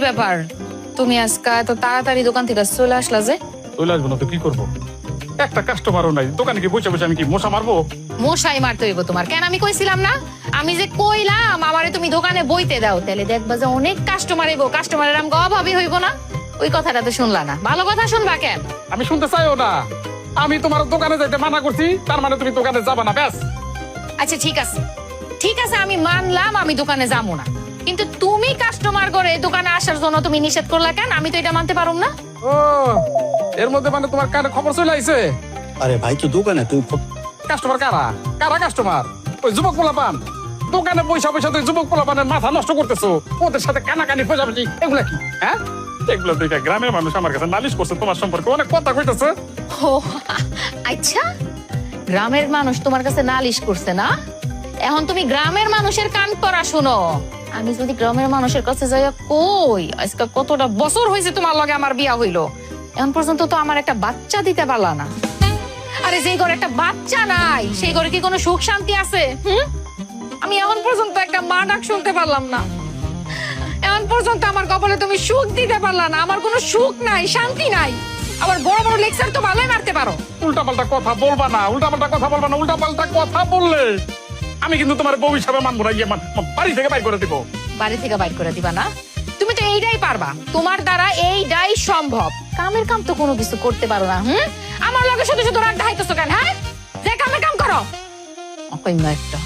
ব্যাপার, তুমি আজকে এত তাড়াতাড়ি দোকান থেকে চলে আসলা যে? চলে আসবো না তো কি করবো? একটা কাস্টমারও নাই দোকানে, কি বসে বসে আমি কি মশা মারবো? মশাই মারতে হইব তোমার? কেন, আমি কইছিলাম না? আমি যে কইলাম আমারে তুমি দোকানে বইতে দাও, তাহলে দেখবা যে অনেক কাস্টমার আইবো, কাস্টমারের আমগো অভাবই হইব না। ওই কথাটা তো শুনলা না, ভালো কথা শুনবা কেন? আমি শুনতে চাইও না। আমি তোমার দোকানে যাইতে মানা করছি, তার মানে তুমি দোকানে যাবা না, ব্যাস। আচ্ছা ঠিক আছে, ঠিক আছে, আমি মানলাম আমি দোকানে যাবো না, কিন্তু তুমি কাস্টমার করে দোকানে আসার জন্য তুমি নিষেধ করলা কেন? আমি তো এটা মানতে পারুম না। ও, এর মধ্যে মানে তোমার কানে খবর চলে আইছে? আরে ভাই তো দোকানে তুই কাস্টমার কারা? কারা কাস্টমার? ওই যুবক পোলাপান দোকানে পয়সা পয়সা তুই যুবক পোলাপানের মাথা নষ্ট করতেছো, ওদের সাথে কানাকানি খোঁজাখুঁজি, এগুলা কি? হ্যাঁ, এগুলো দেখে গ্রামের মানুষ আমার কাছে নালিশ করছে, তোমার সম্পর্কে অনেক কথা কইতেছে। ও আচ্ছা, গ্রামের মানুষ তোমার কাছে নালিশ করছে না? এখন তুমি গ্রামের মানুষের কান পড়া শুনো। আমি যদি গ্রামের মানুষের কাছে যাই কই আজকে কতটা বছর হয়েছে তোমার লগে আমার বিয়া হইলো, এখন পর্যন্ত তো আমার একটা বাচ্চা দিতে পারলা না। আরে যেই ঘরে একটা বাচ্চা নাই সেই ঘরে কি কোনো সুখ শান্তি আছে? আমি এখন পর্যন্ত একটা মা ডাক শুনতে পারলাম না, এখন পর্যন্ত আমার কপালে তুমি সুখ দিতে পারলা না। আমার কোনো সুখ নাই, শান্তি নাই। আবার বড় বড় লেকচার তো ভালোই মারতে পারো। উল্টা পাল্টা কথা বলবা না, উল্টা পাল্টা কথা বলবা না। উল্টা পাল্টা কথা বললে আমি কিন্তু তোমার বউ হিসাবে মানবো না, ইয়ে বাড়ি থেকে বাইর করে দিব। বাড়ি থেকে বাইর করে দিবা না? তুমি তো এইটাই পারবা, তোমার দ্বারা এইটাই সম্ভব। কামের কাম তো কোনো কিছু করতে পারো না। আমার লগে শুধু শুধু রাগ ঢাইতেছো কেন? হ্যাঁ, যে কামের কাম করো। অকইমা একটা।